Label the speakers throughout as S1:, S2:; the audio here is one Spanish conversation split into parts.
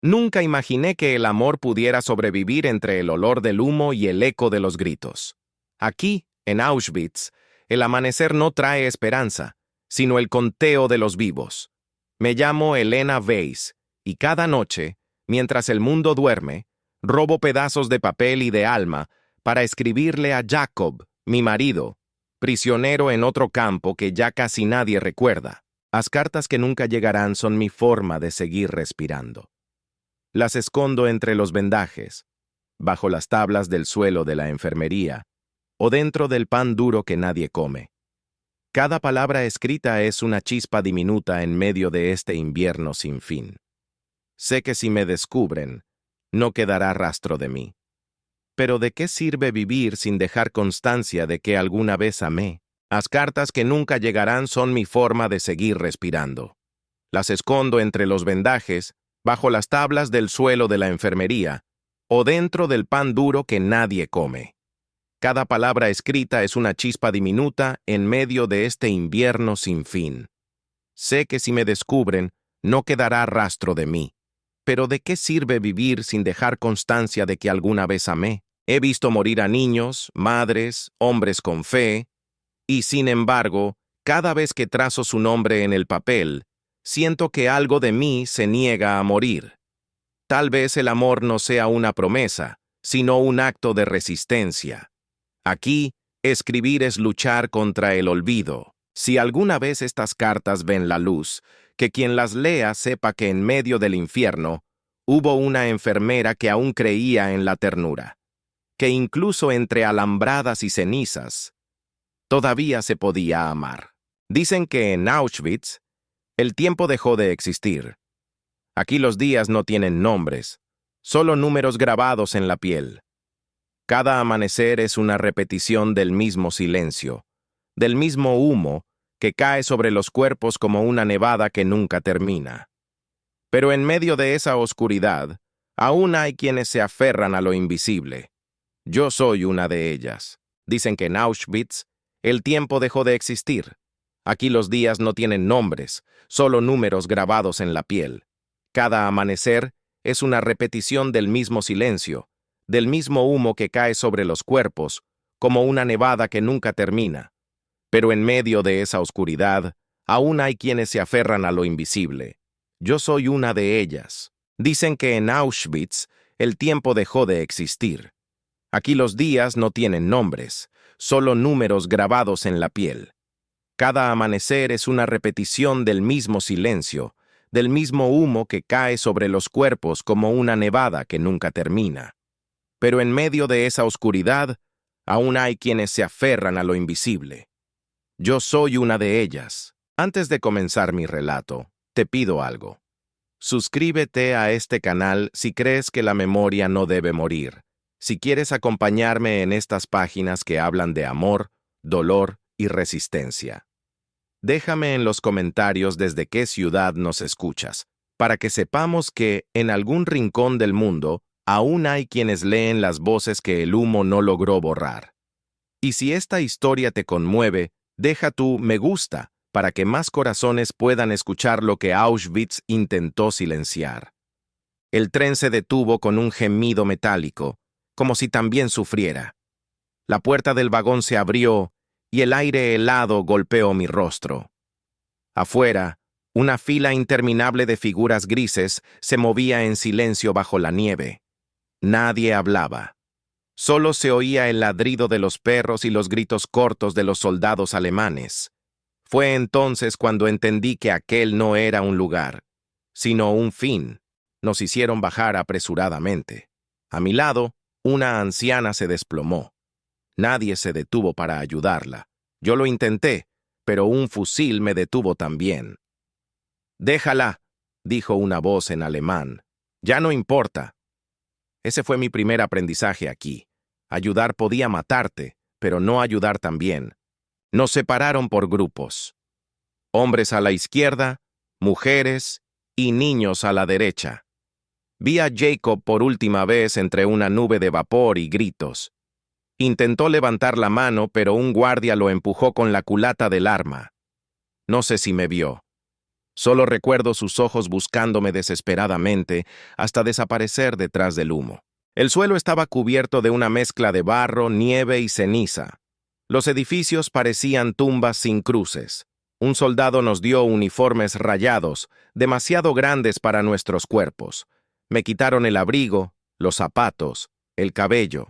S1: Nunca imaginé que el amor pudiera sobrevivir entre el olor del humo y el eco de los gritos. Aquí, en Auschwitz, el amanecer no trae esperanza, sino el conteo de los vivos. Me llamo Elena Weiss, y cada noche, mientras el mundo duerme, robo pedazos de papel y de alma para escribirle a Jacob, mi marido, prisionero en otro campo que ya casi nadie recuerda. Las cartas que nunca llegarán son mi forma de seguir respirando. Las escondo entre los vendajes, bajo las tablas del suelo de la enfermería, o dentro del pan duro que nadie come. Cada palabra escrita es una chispa diminuta en medio de este invierno sin fin. Sé que si me descubren, no quedará rastro de mí. Pero ¿de qué sirve vivir sin dejar constancia de que alguna vez amé? Las cartas que nunca llegarán son mi forma de seguir respirando. Las escondo entre los vendajes, bajo las tablas del suelo de la enfermería, o dentro del pan duro que nadie come. Cada palabra escrita es una chispa diminuta en medio de este invierno sin fin. Sé que si me descubren, no quedará rastro de mí. Pero ¿de qué sirve vivir sin dejar constancia de que alguna vez amé? He visto morir a niños, madres, hombres con fe, y sin embargo, cada vez que trazo su nombre en el papel, siento que algo de mí se niega a morir. Tal vez el amor no sea una promesa, sino un acto de resistencia. Aquí, escribir es luchar contra el olvido. Si alguna vez estas cartas ven la luz, que quien las lea sepa que en medio del infierno hubo una enfermera que aún creía en la ternura, que incluso entre alambradas y cenizas, todavía se podía amar. Dicen que en Auschwitz, el tiempo dejó de existir. Aquí los días no tienen nombres, solo números grabados en la piel. Cada amanecer es una repetición del mismo silencio, del mismo humo que cae sobre los cuerpos como una nevada que nunca termina. Pero en medio de esa oscuridad, aún hay quienes se aferran a lo invisible. Yo soy una de ellas. Dicen que en Auschwitz, el tiempo dejó de existir. Aquí los días no tienen nombres, solo números grabados en la piel. Cada amanecer es una repetición del mismo silencio, del mismo humo que cae sobre los cuerpos, como una nevada que nunca termina. Pero en medio de esa oscuridad, aún hay quienes se aferran a lo invisible. Yo soy una de ellas. Dicen que en Auschwitz el tiempo dejó de existir. Aquí los días no tienen nombres, solo números grabados en la piel. Cada amanecer es una repetición del mismo silencio, del mismo humo que cae sobre los cuerpos como una nevada que nunca termina. Pero en medio de esa oscuridad, aún hay quienes se aferran a lo invisible. Yo soy una de ellas. Antes de comenzar mi relato, te pido algo. Suscríbete a este canal si crees que la memoria no debe morir. Si quieres acompañarme en estas páginas que hablan de amor, dolor y resistencia. Déjame en los comentarios desde qué ciudad nos escuchas, para que sepamos que, en algún rincón del mundo, aún hay quienes leen las voces que el humo no logró borrar. Y si esta historia te conmueve, deja tu me gusta para que más corazones puedan escuchar lo que Auschwitz intentó silenciar. El tren se detuvo con un gemido metálico, como si también sufriera. La puerta del vagón se abrió y el aire helado golpeó mi rostro. Afuera, una fila interminable de figuras grises se movía en silencio bajo la nieve. Nadie hablaba. Solo se oía el ladrido de los perros y los gritos cortos de los soldados alemanes. Fue entonces cuando entendí que aquel no era un lugar, sino un fin. Nos hicieron bajar apresuradamente. A mi lado, una anciana se desplomó. Nadie se detuvo para ayudarla. Yo lo intenté, pero un fusil me detuvo también. «Déjala», dijo una voz en alemán. «Ya no importa». Ese fue mi primer aprendizaje aquí. Ayudar podía matarte, pero no ayudar también. Nos separaron por grupos. Hombres a la izquierda, mujeres y niños a la derecha. Vi a Jacob por última vez entre una nube de vapor y gritos. Intentó levantar la mano, pero un guardia lo empujó con la culata del arma. No sé si me vio. Solo recuerdo sus ojos buscándome desesperadamente hasta desaparecer detrás del humo. El suelo estaba cubierto de una mezcla de barro, nieve y ceniza. Los edificios parecían tumbas sin cruces. Un soldado nos dio uniformes rayados, demasiado grandes para nuestros cuerpos. Me quitaron el abrigo, los zapatos, el cabello.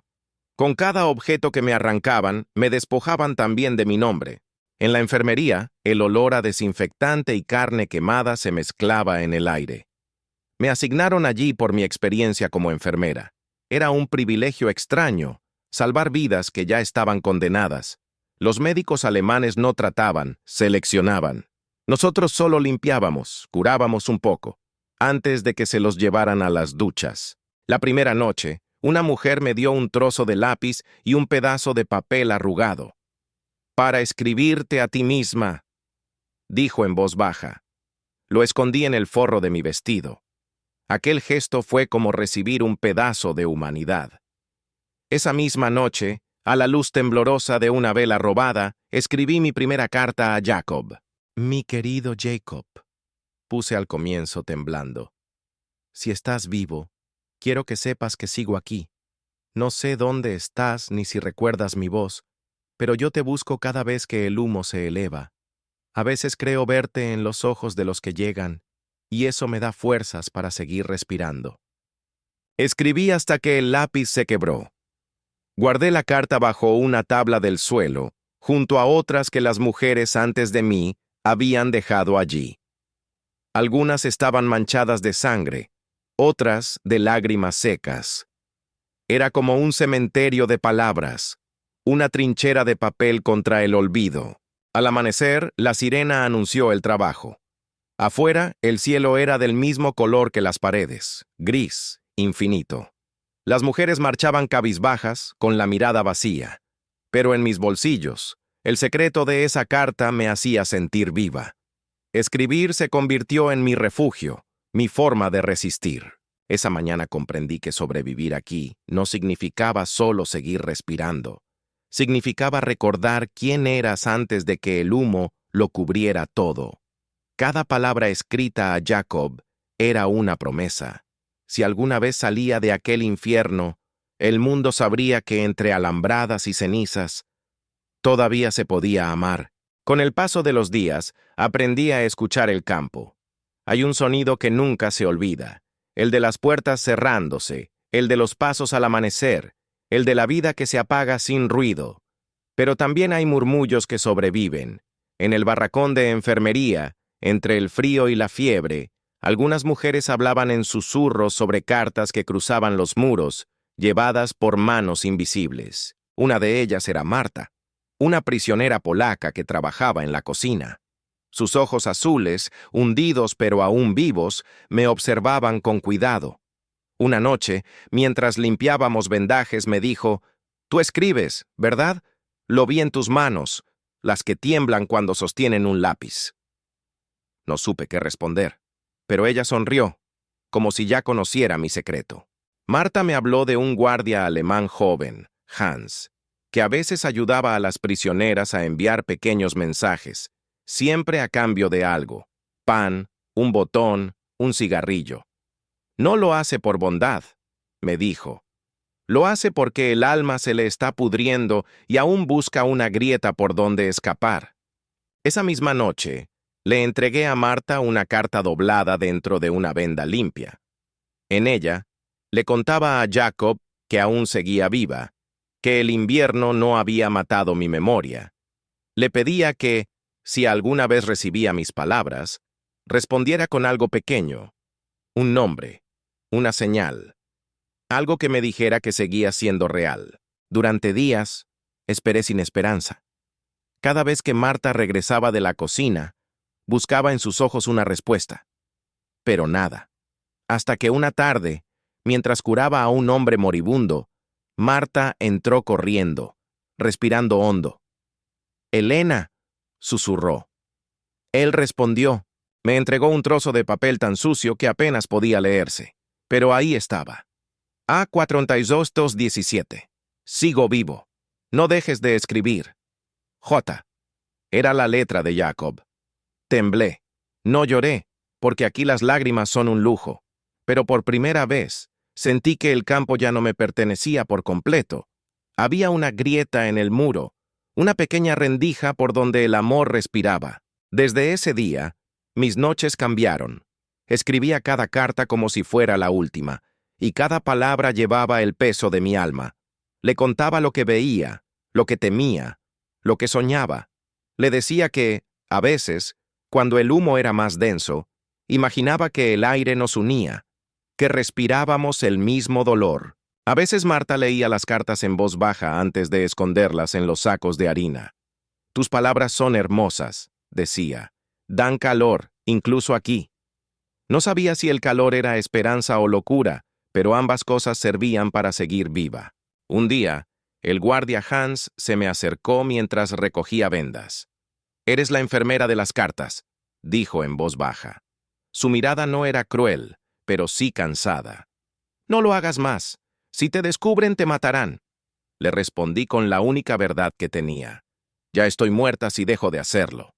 S1: Con cada objeto que me arrancaban, me despojaban también de mi nombre. En la enfermería, el olor a desinfectante y carne quemada se mezclaba en el aire. Me asignaron allí por mi experiencia como enfermera. Era un privilegio extraño, salvar vidas que ya estaban condenadas. Los médicos alemanes no trataban, seleccionaban. Nosotros solo limpiábamos, curábamos un poco, antes de que se los llevaran a las duchas. La primera noche, una mujer me dio un trozo de lápiz y un pedazo de papel arrugado. «Para escribirte a ti misma», dijo en voz baja. Lo escondí en el forro de mi vestido. Aquel gesto fue como recibir un pedazo de humanidad. Esa misma noche, a la luz temblorosa de una vela robada, escribí mi primera carta a Jacob. «Mi querido Jacob», puse al comienzo temblando. «Si estás vivo, quiero que sepas que sigo aquí. No sé dónde estás ni si recuerdas mi voz, pero yo te busco cada vez que el humo se eleva. A veces creo verte en los ojos de los que llegan, y eso me da fuerzas para seguir respirando». Escribí hasta que el lápiz se quebró. Guardé la carta bajo una tabla del suelo, junto a otras que las mujeres antes de mí habían dejado allí. Algunas estaban manchadas de sangre, otras de lágrimas secas. Era como un cementerio de palabras, una trinchera de papel contra el olvido. Al amanecer, la sirena anunció el trabajo. Afuera, el cielo era del mismo color que las paredes, gris, infinito. Las mujeres marchaban cabizbajas, con la mirada vacía. Pero en mis bolsillos, el secreto de esa carta me hacía sentir viva. Escribir se convirtió en mi refugio, mi forma de resistir. Esa mañana comprendí que sobrevivir aquí no significaba solo seguir respirando. Significaba recordar quién eras antes de que el humo lo cubriera todo. Cada palabra escrita a Jacob era una promesa. Si alguna vez salía de aquel infierno, el mundo sabría que entre alambradas y cenizas todavía se podía amar. Con el paso de los días, aprendí a escuchar el campo. Hay un sonido que nunca se olvida, el de las puertas cerrándose, el de los pasos al amanecer, el de la vida que se apaga sin ruido. Pero también hay murmullos que sobreviven. En el barracón de enfermería, entre el frío y la fiebre, algunas mujeres hablaban en susurros sobre cartas que cruzaban los muros, llevadas por manos invisibles. Una de ellas era Marta, una prisionera polaca que trabajaba en la cocina. Sus ojos azules, hundidos pero aún vivos, me observaban con cuidado. Una noche, mientras limpiábamos vendajes, me dijo: «Tú escribes, ¿verdad? Lo vi en tus manos, las que tiemblan cuando sostienen un lápiz». No supe qué responder, pero ella sonrió, como si ya conociera mi secreto. Marta me habló de un guardia alemán joven, Hans, que a veces ayudaba a las prisioneras a enviar pequeños mensajes, siempre a cambio de algo: pan, un botón, un cigarrillo. «No lo hace por bondad», me dijo. «Lo hace porque el alma se le está pudriendo y aún busca una grieta por donde escapar». Esa misma noche, le entregué a Marta una carta doblada dentro de una venda limpia. En ella, le contaba a Jacob que aún seguía viva, que el invierno no había matado mi memoria. Le pedía que, si alguna vez recibía mis palabras, respondiera con algo pequeño, un nombre, una señal, algo que me dijera que seguía siendo real. Durante días, esperé sin esperanza. Cada vez que Marta regresaba de la cocina, buscaba en sus ojos una respuesta. Pero nada. Hasta que una tarde, mientras curaba a un hombre moribundo, Marta entró corriendo, respirando hondo. «Elena», susurró. Él respondió. Me entregó un trozo de papel tan sucio que apenas podía leerse. Pero ahí estaba. A42217. Sigo vivo. No dejes de escribir. J. Era la letra de Jacob. Temblé. No lloré, porque aquí las lágrimas son un lujo, pero por primera vez sentí que el campo ya no me pertenecía por completo. Había una grieta en el muro, una pequeña rendija por donde el amor respiraba. Desde ese día, mis noches cambiaron. Escribía cada carta como si fuera la última, y cada palabra llevaba el peso de mi alma. Le contaba lo que veía, lo que temía, lo que soñaba. Le decía que, a veces, cuando el humo era más denso, imaginaba que el aire nos unía, que respirábamos el mismo dolor. A veces Marta leía las cartas en voz baja antes de esconderlas en los sacos de harina. Tus palabras son hermosas, decía. Dan calor, incluso aquí. No sabía si el calor era esperanza o locura, pero ambas cosas servían para seguir viva. Un día, el guardia Hans se me acercó mientras recogía vendas. «Eres la enfermera de las cartas», dijo en voz baja. Su mirada no era cruel, pero sí cansada. «No lo hagas más. Si te descubren, te matarán», le respondí con la única verdad que tenía. «Ya estoy muerta si dejo de hacerlo».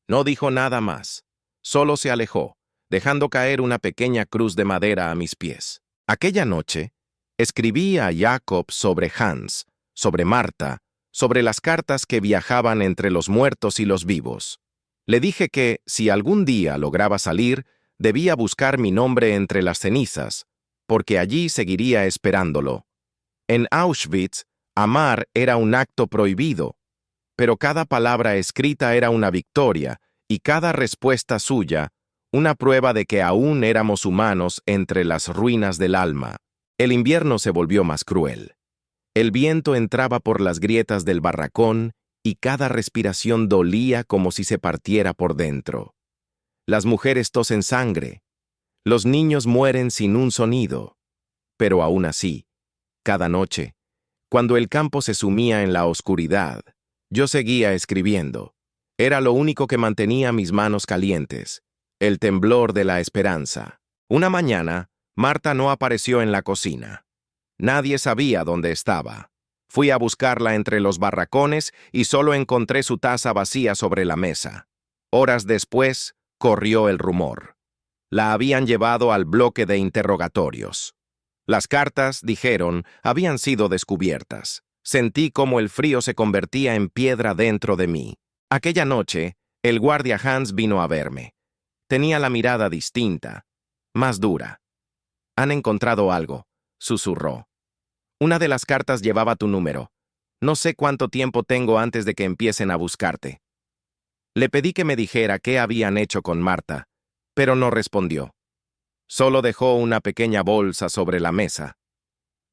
S1: No dijo nada más. Solo se alejó, dejando caer una pequeña cruz de madera a mis pies. Aquella noche, escribí a Jacob sobre Hans, sobre Marta, sobre las cartas que viajaban entre los muertos y los vivos. Le dije que, si algún día lograba salir, debía buscar mi nombre entre las cenizas, porque allí seguiría esperándolo. En Auschwitz, amar era un acto prohibido, pero cada palabra escrita era una victoria, y cada respuesta suya, una prueba de que aún éramos humanos entre las ruinas del alma. El invierno se volvió más cruel. El viento entraba por las grietas del barracón y cada respiración dolía como si se partiera por dentro. Las mujeres tosen sangre. Los niños mueren sin un sonido. Pero aún así, cada noche, cuando el campo se sumía en la oscuridad, yo seguía escribiendo. Era lo único que mantenía mis manos calientes, el temblor de la esperanza. Una mañana, Marta no apareció en la cocina. Nadie sabía dónde estaba. Fui a buscarla entre los barracones y solo encontré su taza vacía sobre la mesa. Horas después, corrió el rumor. La habían llevado al bloque de interrogatorios. Las cartas, dijeron, habían sido descubiertas. Sentí como el frío se convertía en piedra dentro de mí. Aquella noche, el guardia Hans vino a verme. Tenía la mirada distinta, más dura. «Han encontrado algo», susurró. «Una de las cartas llevaba tu número. No sé cuánto tiempo tengo antes de que empiecen a buscarte». Le pedí que me dijera qué habían hecho con Marta, pero no respondió. Solo dejó una pequeña bolsa sobre la mesa.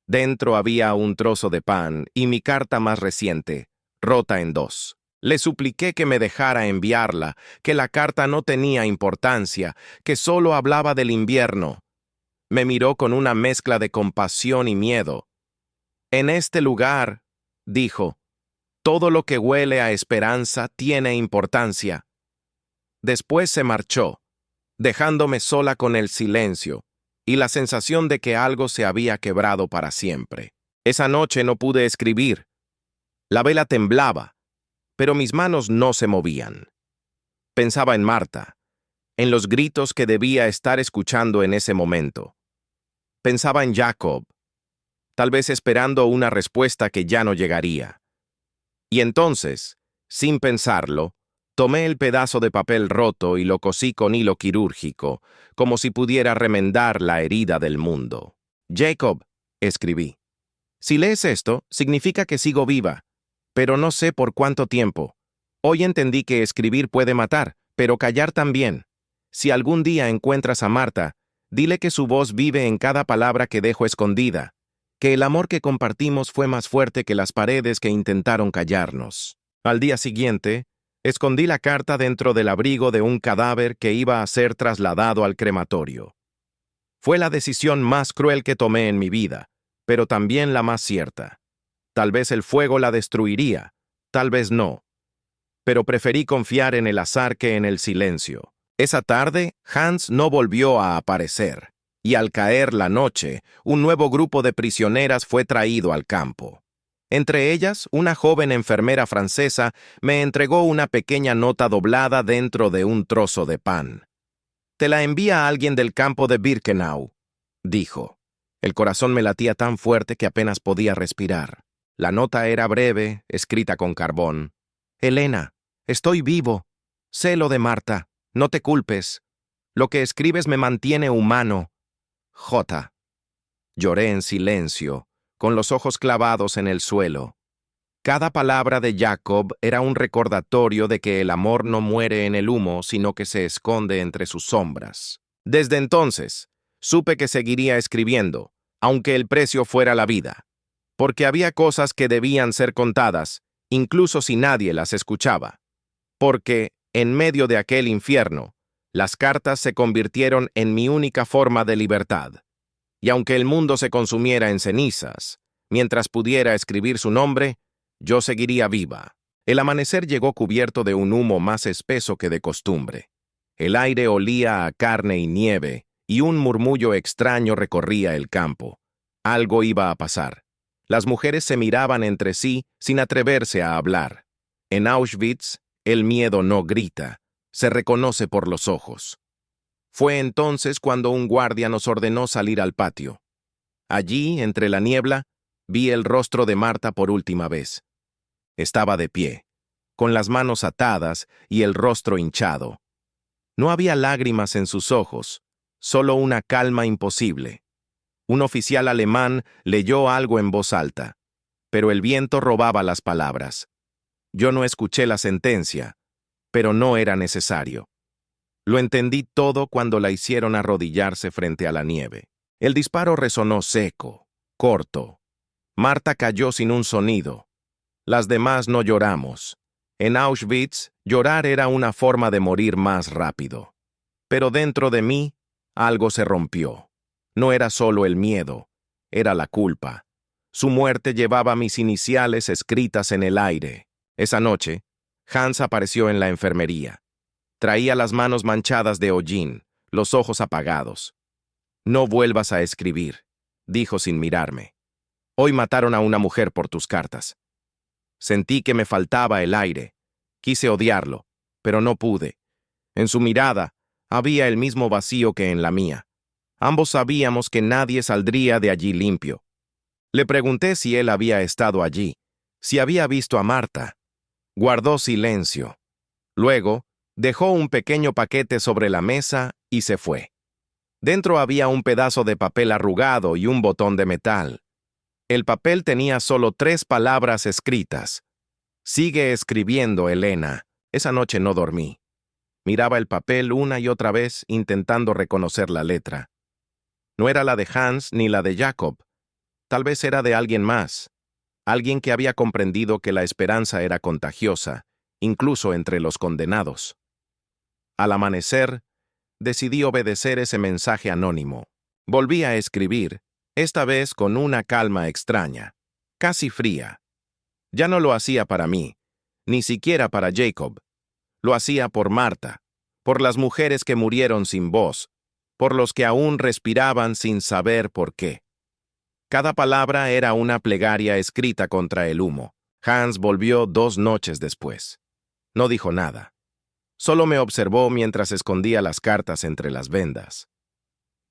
S1: Dentro había un trozo de pan y mi carta más reciente, rota en dos. Le supliqué que me dejara enviarla, que la carta no tenía importancia, que solo hablaba del invierno. Me miró con una mezcla de compasión y miedo. «En este lugar», dijo, «todo lo que huele a esperanza tiene importancia». Después se marchó, dejándome sola con el silencio y la sensación de que algo se había quebrado para siempre. Esa noche no pude escribir. La vela temblaba, pero mis manos no se movían. Pensaba en Marta, en los gritos que debía estar escuchando en ese momento. Pensaba en Jacob, tal vez esperando una respuesta que ya no llegaría. Y entonces, sin pensarlo, tomé el pedazo de papel roto y lo cosí con hilo quirúrgico, como si pudiera remendar la herida del mundo. «Jacob», escribí. «Si lees esto, significa que sigo viva, pero no sé por cuánto tiempo. Hoy entendí que escribir puede matar, pero callar también. Si algún día encuentras a Marta, dile que su voz vive en cada palabra que dejo escondida, que el amor que compartimos fue más fuerte que las paredes que intentaron callarnos». Al día siguiente, escondí la carta dentro del abrigo de un cadáver que iba a ser trasladado al crematorio. Fue la decisión más cruel que tomé en mi vida, pero también la más cierta. Tal vez el fuego la destruiría, tal vez no. Pero preferí confiar en el azar que en el silencio. Esa tarde, Hans no volvió a aparecer, y al caer la noche, un nuevo grupo de prisioneras fue traído al campo. Entre ellas, una joven enfermera francesa me entregó una pequeña nota doblada dentro de un trozo de pan. Te la envía alguien del campo de Birkenau, dijo. El corazón me latía tan fuerte que apenas podía respirar. La nota era breve, escrita con carbón. Elena, estoy vivo. Sé lo de Marta. No te culpes. Lo que escribes me mantiene humano. J. Lloré en silencio, con los ojos clavados en el suelo. Cada palabra de Jacob era un recordatorio de que el amor no muere en el humo, sino que se esconde entre sus sombras. Desde entonces, supe que seguiría escribiendo, aunque el precio fuera la vida, porque había cosas que debían ser contadas, incluso si nadie las escuchaba. Porque, en medio de aquel infierno, las cartas se convirtieron en mi única forma de libertad. Y aunque el mundo se consumiera en cenizas, mientras pudiera escribir su nombre, yo seguiría viva. El amanecer llegó cubierto de un humo más espeso que de costumbre. El aire olía a carne y nieve, y un murmullo extraño recorría el campo. Algo iba a pasar. Las mujeres se miraban entre sí sin atreverse a hablar. En Auschwitz, el miedo no grita, se reconoce por los ojos. Fue entonces cuando un guardia nos ordenó salir al patio. Allí, entre la niebla, vi el rostro de Marta por última vez. Estaba de pie, con las manos atadas y el rostro hinchado. No había lágrimas en sus ojos, solo una calma imposible. Un oficial alemán leyó algo en voz alta, pero el viento robaba las palabras. Yo no escuché la sentencia, pero no era necesario. Lo entendí todo cuando la hicieron arrodillarse frente a la nieve. El disparo resonó seco, corto. Marta cayó sin un sonido. Las demás no lloramos. En Auschwitz, llorar era una forma de morir más rápido. Pero dentro de mí, algo se rompió. No era solo el miedo, era la culpa. Su muerte llevaba mis iniciales escritas en el aire. Esa noche, Hans apareció en la enfermería. Traía las manos manchadas de hollín, los ojos apagados. No vuelvas a escribir, dijo sin mirarme. Hoy mataron a una mujer por tus cartas. Sentí que me faltaba el aire. Quise odiarlo, pero no pude. En su mirada había el mismo vacío que en la mía. Ambos sabíamos que nadie saldría de allí limpio. Le pregunté si él había estado allí, si había visto a Marta. Guardó silencio. Luego, dejó un pequeño paquete sobre la mesa y se fue. Dentro había un pedazo de papel arrugado y un botón de metal. El papel tenía solo 3 palabras escritas. Sigue escribiendo, Elena. Esa noche no dormí. Miraba el papel una y otra vez intentando reconocer la letra. No era la de Hans ni la de Jacob. Tal vez era de alguien más. Alguien que había comprendido que la esperanza era contagiosa, incluso entre los condenados. Al amanecer, decidí obedecer ese mensaje anónimo. Volví a escribir, esta vez con una calma extraña, casi fría. Ya no lo hacía para mí, ni siquiera para Jacob. Lo hacía por Marta, por las mujeres que murieron sin voz, por los que aún respiraban sin saber por qué. Cada palabra era una plegaria escrita contra el humo. Hans volvió 2 noches después. No dijo nada. Solo me observó mientras escondía las cartas entre las vendas.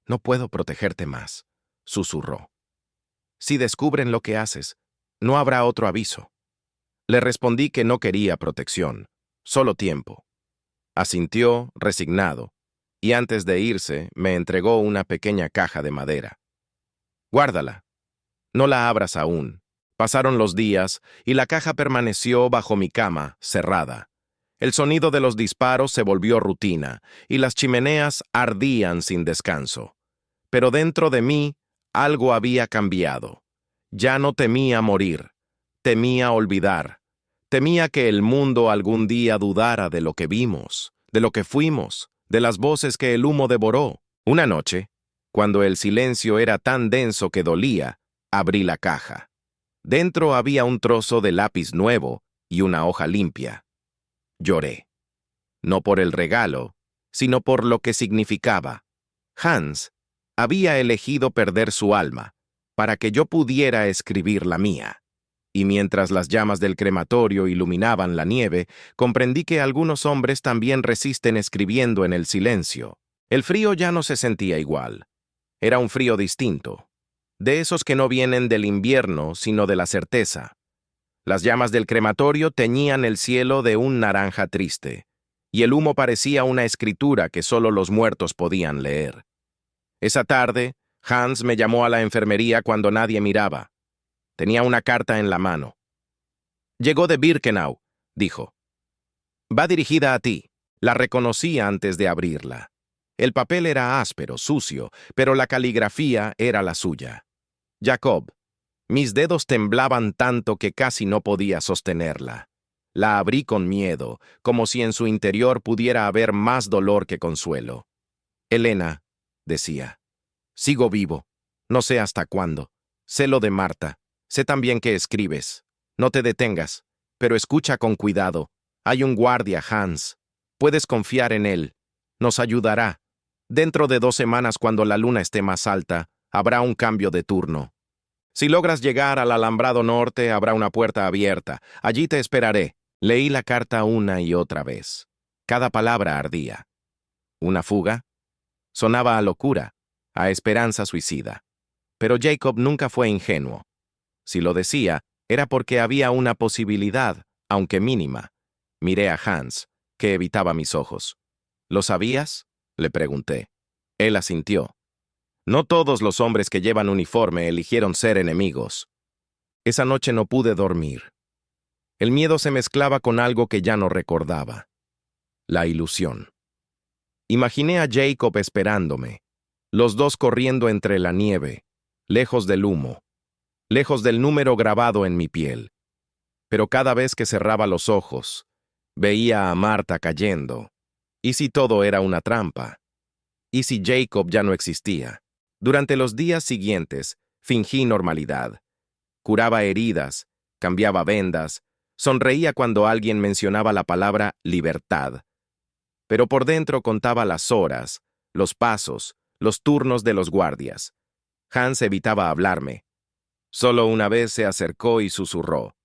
S1: No puedo protegerte más, susurró. Si descubren lo que haces, no habrá otro aviso. Le respondí que no quería protección, solo tiempo. Asintió, resignado, y antes de irse me entregó una pequeña caja de madera. Guárdala. No la abras aún. Pasaron los días y la caja permaneció bajo mi cama, cerrada. El sonido de los disparos se volvió rutina y las chimeneas ardían sin descanso. Pero dentro de mí algo había cambiado. Ya no temía morir, temía olvidar. Temía que el mundo algún día dudara de lo que vimos, de lo que fuimos, de las voces que el humo devoró. Una noche, cuando el silencio era tan denso que dolía, abrí la caja. Dentro había un trozo de lápiz nuevo y una hoja limpia. Lloré. No por el regalo, sino por lo que significaba. Hans había elegido perder su alma para que yo pudiera escribir la mía. Y mientras las llamas del crematorio iluminaban la nieve, comprendí que algunos hombres también resisten escribiendo en el silencio. El frío ya no se sentía igual. Era un frío distinto, de esos que no vienen del invierno, sino de la certeza. Las llamas del crematorio teñían el cielo de un naranja triste, y el humo parecía una escritura que solo los muertos podían leer. Esa tarde, Hans me llamó a la enfermería cuando nadie miraba. Tenía una carta en la mano. Llegó de Birkenau, dijo. Va dirigida a ti. La reconocí antes de abrirla. El papel era áspero, sucio, pero la caligrafía era la suya. Jacob. Mis dedos temblaban tanto que casi no podía sostenerla. La abrí con miedo, como si en su interior pudiera haber más dolor que consuelo. Elena, decía, sigo vivo. No sé hasta cuándo. Sé lo de Marta. Sé también que escribes. No te detengas, pero escucha con cuidado. Hay un guardia, Hans. Puedes confiar en él. Nos ayudará. Dentro de 2 semanas, cuando la luna esté más alta, habrá un cambio de turno. Si logras llegar al alambrado norte, habrá una puerta abierta. Allí te esperaré. Leí la carta una y otra vez. Cada palabra ardía. ¿Una fuga? Sonaba a locura, a esperanza suicida. Pero Jacob nunca fue ingenuo. Si lo decía, era porque había una posibilidad, aunque mínima. Miré a Hans, que evitaba mis ojos. ¿Lo sabías?, le pregunté. Él asintió. No todos los hombres que llevan uniforme eligieron ser enemigos. Esa noche no pude dormir. El miedo se mezclaba con algo que ya no recordaba. La ilusión. Imaginé a Jacob esperándome, los dos corriendo entre la nieve, lejos del humo, lejos del número grabado en mi piel. Pero cada vez que cerraba los ojos, veía a Marta cayendo. ¿Y si todo era una trampa? ¿Y si Jacob ya no existía? Durante los días siguientes, fingí normalidad. Curaba heridas, cambiaba vendas, sonreía cuando alguien mencionaba la palabra libertad. Pero por dentro contaba las horas, los pasos, los turnos de los guardias. Hans evitaba hablarme. Solo una vez se acercó y susurró.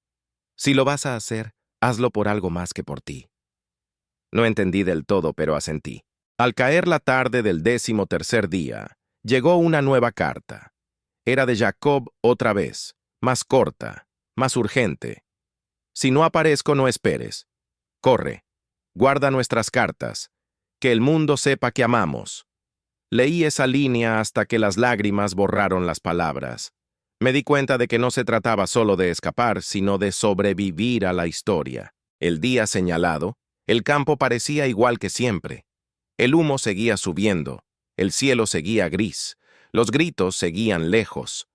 S1: Si lo vas a hacer, hazlo por algo más que por ti. No entendí del todo, pero asentí. Al caer la tarde del 13º día, llegó una nueva carta. Era de Jacob otra vez, más corta, más urgente. Si no aparezco, no esperes. Corre, guarda nuestras cartas, que el mundo sepa que amamos. Leí esa línea hasta que las lágrimas borraron las palabras. Me di cuenta de que no se trataba solo de escapar, sino de sobrevivir a la historia. El día señalado, el campo parecía igual que siempre. El humo seguía subiendo, el cielo seguía gris, los gritos seguían lejos.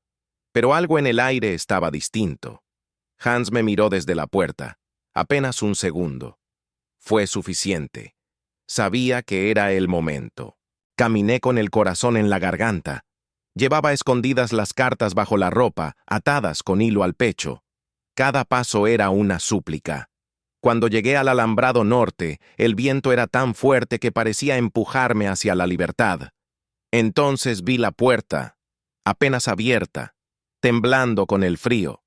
S1: Pero algo en el aire estaba distinto. Hans me miró desde la puerta, apenas un segundo. Fue suficiente. Sabía que era el momento. Caminé con el corazón en la garganta. Llevaba escondidas las cartas bajo la ropa, atadas con hilo al pecho. Cada paso era una súplica. Cuando llegué al alambrado norte, el viento era tan fuerte que parecía empujarme hacia la libertad. Entonces vi la puerta, apenas abierta, temblando con el frío.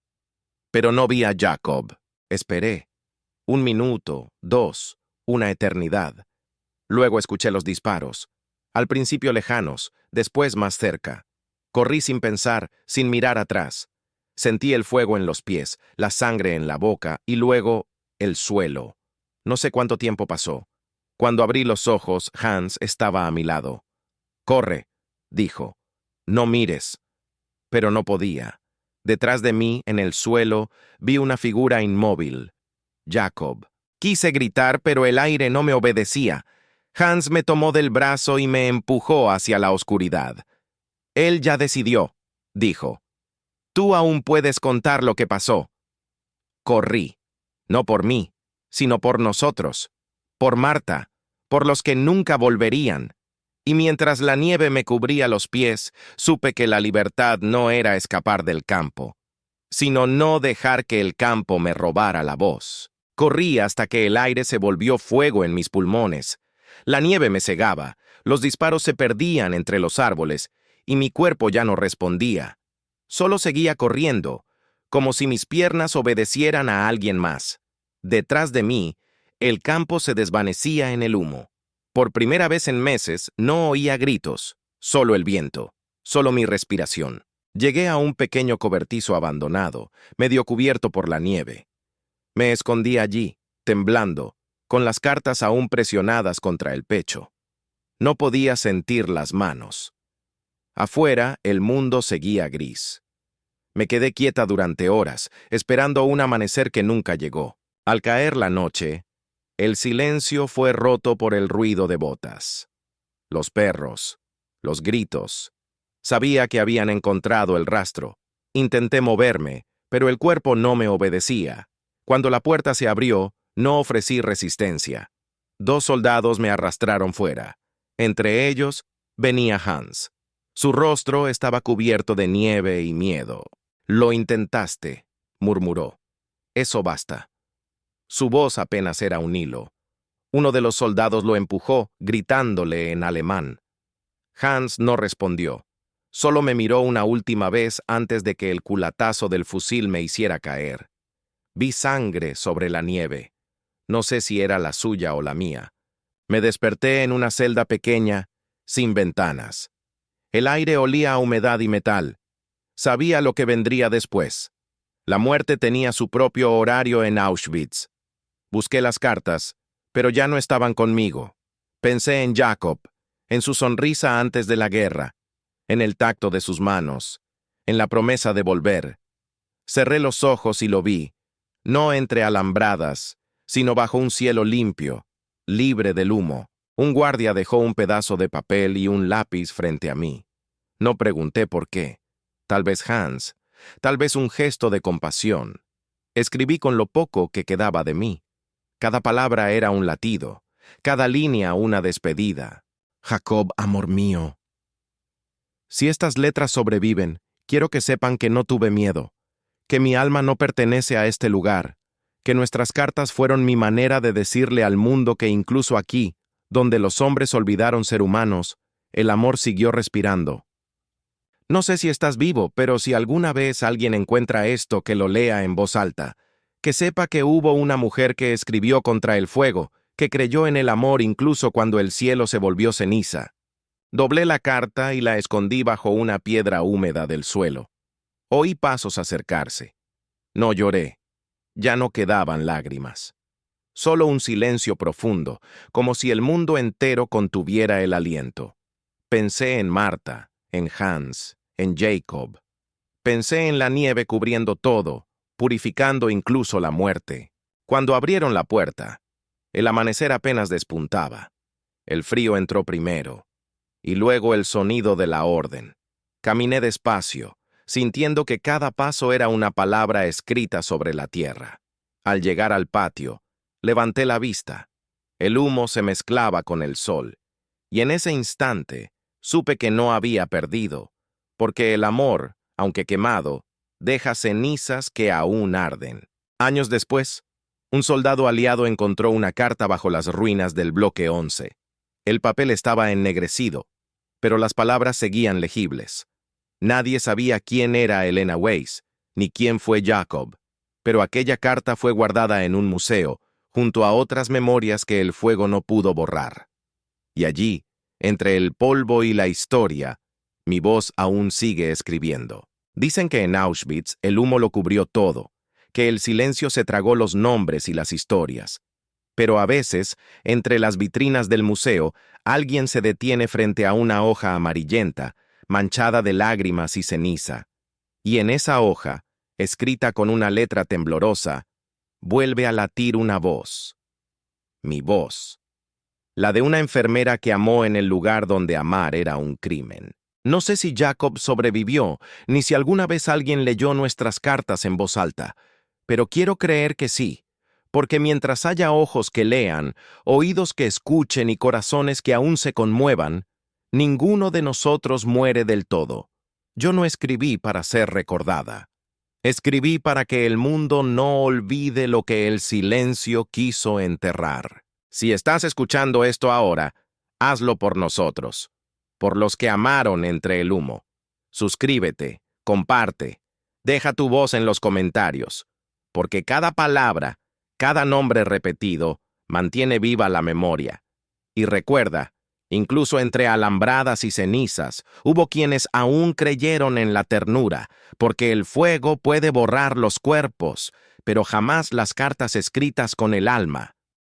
S1: Pero no vi a Jacob. Esperé. 1 minuto, 2, una eternidad. Luego escuché los disparos. Al principio lejanos, después más cerca. Corrí sin pensar, sin mirar atrás. Sentí el fuego en los pies, la sangre en la boca y luego el suelo. No sé cuánto tiempo pasó. Cuando abrí los ojos, Hans estaba a mi lado. «Corre», dijo. «No mires». Pero no podía. Detrás de mí, en el suelo, vi una figura inmóvil. Jacob. Quise gritar, pero el aire no me obedecía. Hans me tomó del brazo y me empujó hacia la oscuridad. Él ya decidió, dijo. Tú aún puedes contar lo que pasó. Corrí. No por mí, sino por nosotros. Por Marta. Por los que nunca volverían. Y mientras la nieve me cubría los pies, supe que la libertad no era escapar del campo, sino no dejar que el campo me robara la voz. Corrí hasta que el aire se volvió fuego en mis pulmones. La nieve me cegaba, los disparos se perdían entre los árboles, y mi cuerpo ya no respondía. Solo seguía corriendo, como si mis piernas obedecieran a alguien más. Detrás de mí, el campo se desvanecía en el humo. Por primera vez en meses no oía gritos, solo el viento, solo mi respiración. Llegué a un pequeño cobertizo abandonado, medio cubierto por la nieve. Me escondí allí, temblando, con las cartas aún presionadas contra el pecho. No podía sentir las manos. Afuera, el mundo seguía gris. Me quedé quieta durante horas, esperando un amanecer que nunca llegó. Al caer la noche, el silencio fue roto por el ruido de botas. Los perros, los gritos. Sabía que habían encontrado el rastro. Intenté moverme, pero el cuerpo no me obedecía. Cuando la puerta se abrió, no ofrecí resistencia. 2 soldados me arrastraron fuera. Entre ellos, venía Hans. Su rostro estaba cubierto de nieve y miedo. «Lo intentaste», murmuró. «Eso basta». Su voz apenas era un hilo. Uno de los soldados lo empujó, gritándole en alemán. Hans no respondió. Solo me miró una última vez antes de que el culatazo del fusil me hiciera caer. Vi sangre sobre la nieve. No sé si era la suya o la mía. Me desperté en una celda pequeña, sin ventanas. El aire olía a humedad y metal. Sabía lo que vendría después. La muerte tenía su propio horario en Auschwitz. Busqué las cartas, pero ya no estaban conmigo. Pensé en Jacob, en su sonrisa antes de la guerra, en el tacto de sus manos, en la promesa de volver. Cerré los ojos y lo vi, no entre alambradas, sino bajo un cielo limpio, libre del humo. Un guardia dejó un pedazo de papel y un lápiz frente a mí. No pregunté por qué. Tal vez Hans, tal vez un gesto de compasión. Escribí con lo poco que quedaba de mí. Cada palabra era un latido, cada línea una despedida. Jacob, amor mío. Si estas letras sobreviven, quiero que sepan que no tuve miedo, que mi alma no pertenece a este lugar, que nuestras cartas fueron mi manera de decirle al mundo que incluso aquí, donde los hombres olvidaron ser humanos, el amor siguió respirando. No sé si estás vivo, pero si alguna vez alguien encuentra esto, que lo lea en voz alta. Que sepa que hubo una mujer que escribió contra el fuego, que creyó en el amor incluso cuando el cielo se volvió ceniza. Doblé la carta y la escondí bajo una piedra húmeda del suelo. Oí pasos acercarse. No lloré. Ya no quedaban lágrimas. Solo un silencio profundo, como si el mundo entero contuviera el aliento. Pensé en Marta, en Hans, en Jacob. Pensé en la nieve cubriendo todo, purificando incluso la muerte. Cuando abrieron la puerta, el amanecer apenas despuntaba. El frío entró primero, y luego el sonido de la orden. Caminé despacio, sintiendo que cada paso era una palabra escrita sobre la tierra. Al llegar al patio, levanté la vista. El humo se mezclaba con el sol, y en ese instante supe que no había perdido, porque el amor, aunque quemado, deja cenizas que aún arden. Años después, un soldado aliado encontró una carta bajo las ruinas del bloque 11. El papel estaba ennegrecido, pero las palabras seguían legibles. Nadie sabía quién era Elena Weiss, ni quién fue Jacob, pero aquella carta fue guardada en un museo, junto a otras memorias que el fuego no pudo borrar. Y allí, entre el polvo y la historia, mi voz aún sigue escribiendo. Dicen que en Auschwitz el humo lo cubrió todo, que el silencio se tragó los nombres y las historias. Pero a veces, entre las vitrinas del museo, alguien se detiene frente a una hoja amarillenta, manchada de lágrimas y ceniza. Y en esa hoja, escrita con una letra temblorosa, vuelve a latir una voz. Mi voz. La de una enfermera que amó en el lugar donde amar era un crimen. No sé si Jacob sobrevivió, ni si alguna vez alguien leyó nuestras cartas en voz alta, pero quiero creer que sí, porque mientras haya ojos que lean, oídos que escuchen y corazones que aún se conmuevan, ninguno de nosotros muere del todo. Yo no escribí para ser recordada. Escribí para que el mundo no olvide lo que el silencio quiso enterrar. Si estás escuchando esto ahora, hazlo por nosotros, por los que amaron entre el humo. Suscríbete, comparte, deja tu voz en los comentarios, porque cada palabra, cada nombre repetido, mantiene viva la memoria. Y recuerda, incluso entre alambradas y cenizas, hubo quienes aún creyeron en la ternura, porque el fuego puede borrar los cuerpos, pero jamás las cartas escritas con el alma.